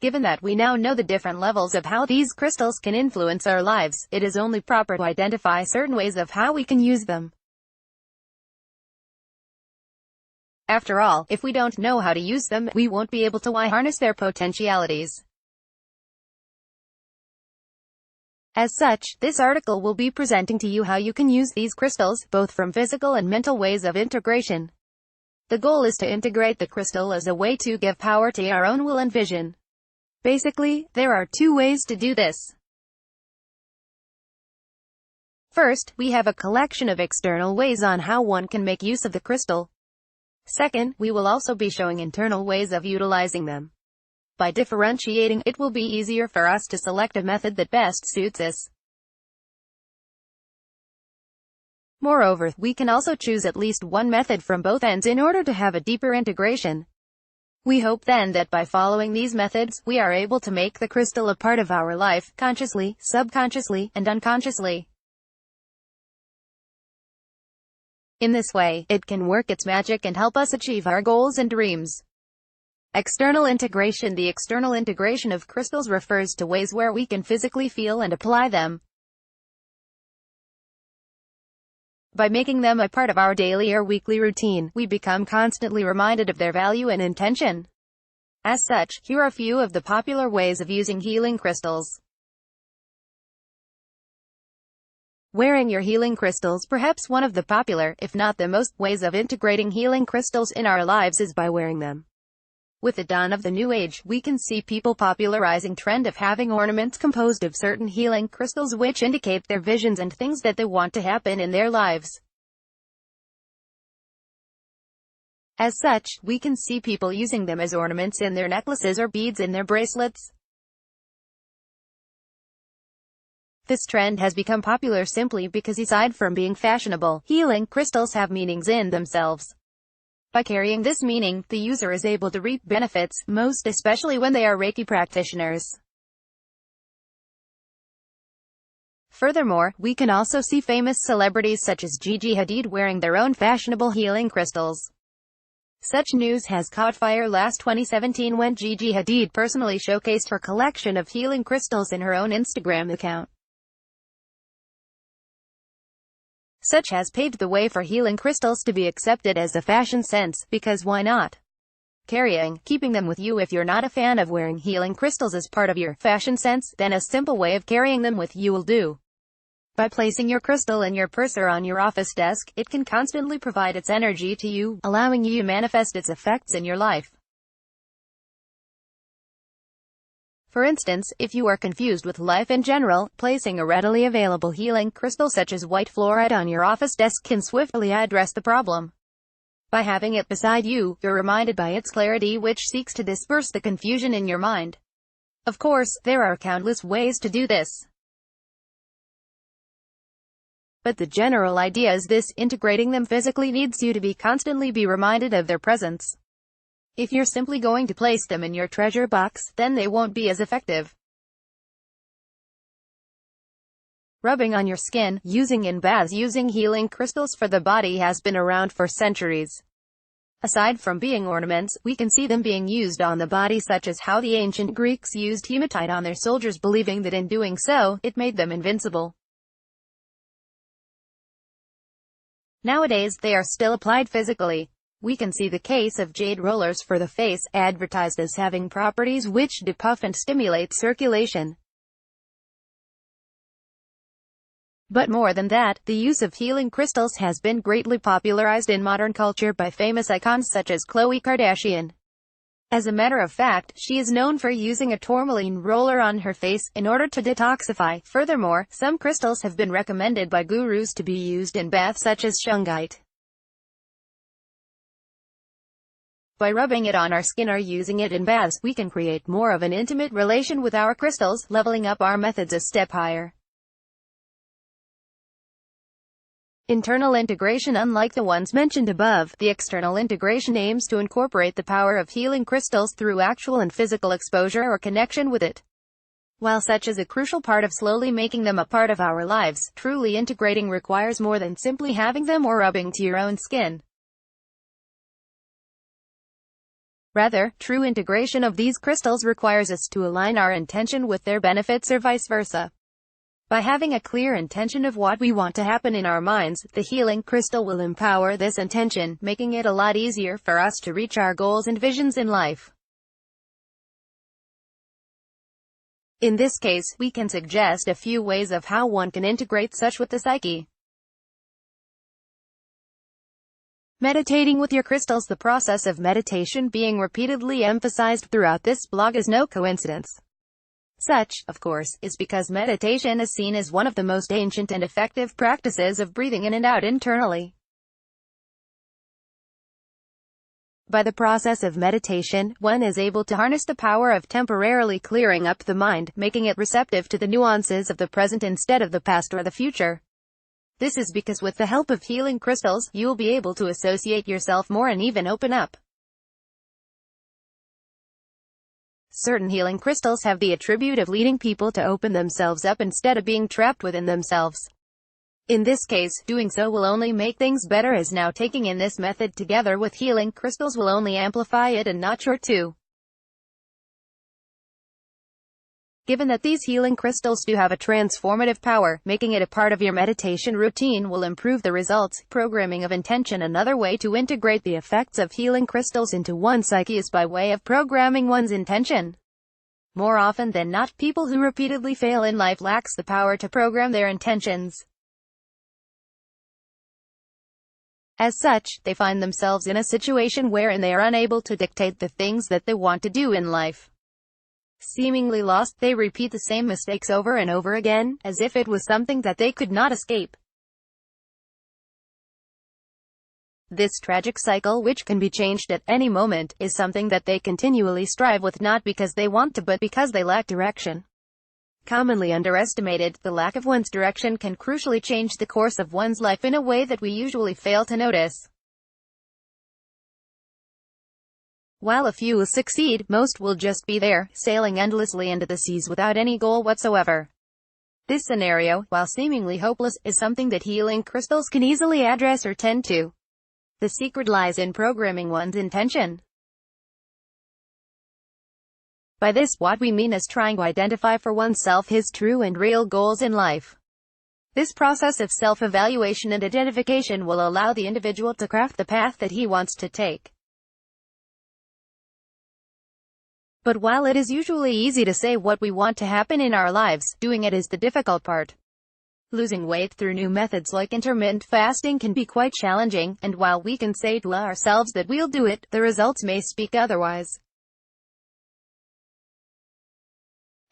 Given that we now know the different levels of how these crystals can influence our lives, it is only proper to identify certain ways of how we can use them. After all, if we don't know how to use them, we won't be able to harness their potentialities. As such, this article will be presenting to you how you can use these crystals, both from physical and mental ways of integration. The goal is to integrate the crystal as a way to give power to our own will and vision. Basically, there are two ways to do this. First, we have a collection of external ways on how one can make use of the crystal. Second, we will also be showing internal ways of utilizing them. By differentiating, it will be easier for us to select a method that best suits us. Moreover, we can also choose at least one method from both ends in order to have a deeper integration. We hope then that by following these methods, we are able to make the crystal a part of our life, consciously, subconsciously, and unconsciously. In this way, it can work its magic and help us achieve our goals and dreams. External integration. The external integration of crystals refers to ways where we can physically feel and apply them. By making them a part of our daily or weekly routine, we become constantly reminded of their value and intention. As such, here are a few of the popular ways of using healing crystals. Wearing your healing crystals. Perhaps one of the popular, if not the most, ways of integrating healing crystals in our lives is by wearing them. With the dawn of the new age, we can see people popularizing trend of having ornaments composed of certain healing crystals which indicate their visions and things that they want to happen in their lives. As such, we can see people using them as ornaments in their necklaces or beads in their bracelets. This trend has become popular simply because, aside from being fashionable, healing crystals have meanings in themselves. By carrying this meaning, the user is able to reap benefits, most especially when they are Reiki practitioners. Furthermore, we can also see famous celebrities such as Gigi Hadid wearing their own fashionable healing crystals. Such news has caught fire last 2017 when Gigi Hadid personally showcased her collection of healing crystals in her own Instagram account. Such has paved the way for healing crystals to be accepted as a fashion sense, because why not? Keeping them with you. If you're not a fan of wearing healing crystals as part of your fashion sense, then a simple way of carrying them with you will do. By placing your crystal in your purse or on your office desk, it can constantly provide its energy to you, allowing you to manifest its effects in your life. For instance, if you are confused with life in general, placing a readily available healing crystal such as white fluorite on your office desk can swiftly address the problem. By having it beside you, you're reminded by its clarity which seeks to disperse the confusion in your mind. Of course, there are countless ways to do this. But the general idea is this: integrating them physically needs you to constantly be reminded of their presence. If you're simply going to place them in your treasure box, then they won't be as effective. Rubbing on your skin. Using in baths. Using healing crystals for the body has been around for centuries. Aside from being ornaments, we can see them being used on the body, such as how the ancient Greeks used hematite on their soldiers, believing that in doing so, it made them invincible. Nowadays, they are still applied physically. We can see the case of jade rollers for the face, advertised as having properties which depuff and stimulate circulation. But more than that, the use of healing crystals has been greatly popularized in modern culture by famous icons such as Khloe Kardashian. As a matter of fact, she is known for using a tourmaline roller on her face in order to detoxify. Furthermore, some crystals have been recommended by gurus to be used in baths, such as shungite. By rubbing it on our skin or using it in baths, we can create more of an intimate relation with our crystals, leveling up our methods a step higher. Internal integration. Unlike the ones mentioned above, the external integration aims to incorporate the power of healing crystals through actual and physical exposure or connection with it. While such is a crucial part of slowly making them a part of our lives, truly integrating requires more than simply having them or rubbing to your own skin. Rather, true integration of these crystals requires us to align our intention with their benefits or vice versa. By having a clear intention of what we want to happen in our minds, the healing crystal will empower this intention, making it a lot easier for us to reach our goals and visions in life. In this case, we can suggest a few ways of how one can integrate such with the psyche. Meditating with your crystals. The process of meditation being repeatedly emphasized throughout this blog is no coincidence. Such, of course, is because meditation is seen as one of the most ancient and effective practices of breathing in and out internally. By the process of meditation, one is able to harness the power of temporarily clearing up the mind, making it receptive to the nuances of the present instead of the past or the future. This is because with the help of healing crystals, you will be able to associate yourself more and even open up. Certain healing crystals have the attribute of leading people to open themselves up instead of being trapped within themselves. In this case, doing so will only make things better, as now taking in this method together with healing crystals will only amplify it and not sure to. Given that these healing crystals do have a transformative power, making it a part of your meditation routine will improve the results. Programming of intention. Another way to integrate the effects of healing crystals into one's psyche is by way of programming one's intention. More often than not, people who repeatedly fail in life lacks the power to program their intentions. As such, they find themselves in a situation wherein they are unable to dictate the things that they want to do in life. Seemingly lost, they repeat the same mistakes over and over again, as if it was something that they could not escape. This tragic cycle, which can be changed at any moment, is something that they continually strive with, not because they want to but because they lack direction. Commonly underestimated, the lack of one's direction can crucially change the course of one's life in a way that we usually fail to notice. While a few will succeed, most will just be there, sailing endlessly into the seas without any goal whatsoever. This scenario, while seemingly hopeless, is something that healing crystals can easily address or tend to. The secret lies in programming one's intention. By this, what we mean is trying to identify for oneself his true and real goals in life. This process of self-evaluation and identification will allow the individual to craft the path that he wants to take. But while it is usually easy to say what we want to happen in our lives, doing it is the difficult part. Losing weight through new methods like intermittent fasting can be quite challenging, and while we can say to ourselves that we'll do it, the results may speak otherwise.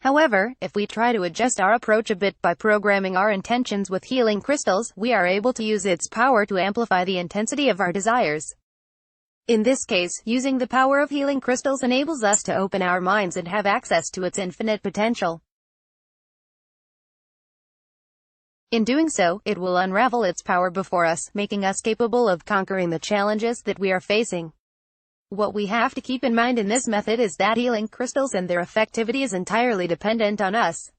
However, if we try to adjust our approach a bit by programming our intentions with healing crystals, we are able to use its power to amplify the intensity of our desires. In this case, using the power of healing crystals enables us to open our minds and have access to its infinite potential. In doing so, it will unravel its power before us, making us capable of conquering the challenges that we are facing. What we have to keep in mind in this method is that healing crystals and their effectivity is entirely dependent on us.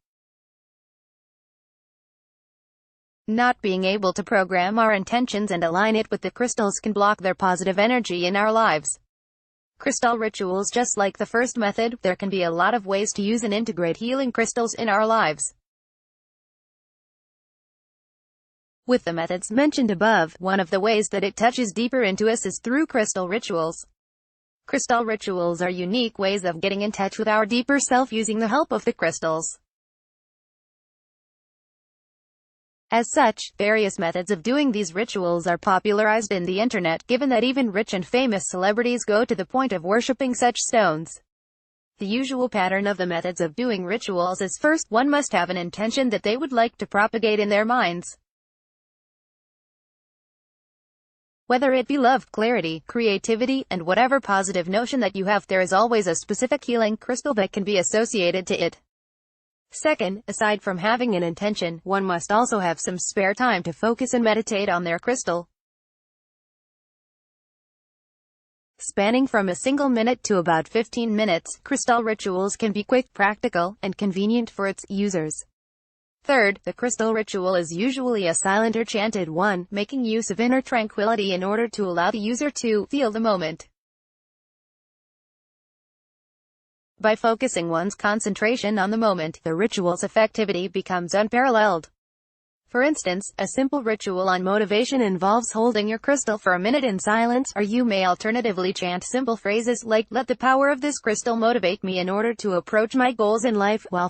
Not being able to program our intentions and align it with the crystals can block their positive energy in our lives. Crystal rituals. Just like the first method, there can be a lot of ways to use and integrate healing crystals in our lives. With the methods mentioned above, one of the ways that it touches deeper into us is through crystal rituals. Crystal rituals are unique ways of getting in touch with our deeper self using the help of the crystals. As such, various methods of doing these rituals are popularized in the internet, given that even rich and famous celebrities go to the point of worshipping such stones. The usual pattern of the methods of doing rituals is first, one must have an intention that they would like to propagate in their minds. Whether it be love, clarity, creativity, and whatever positive notion that you have, there is always a specific healing crystal that can be associated to it. Second, aside from having an intention, one must also have some spare time to focus and meditate on their crystal. Spanning from a single minute to about 15 minutes, crystal rituals can be quick, practical, and convenient for its users. Third, the crystal ritual is usually a silent or chanted one, making use of inner tranquility in order to allow the user to feel the moment. By focusing one's concentration on the moment, the ritual's effectivity becomes unparalleled. For instance, a simple ritual on motivation involves holding your crystal for a minute in silence, or you may alternatively chant simple phrases like, "Let the power of this crystal motivate me in order to approach my goals in life," while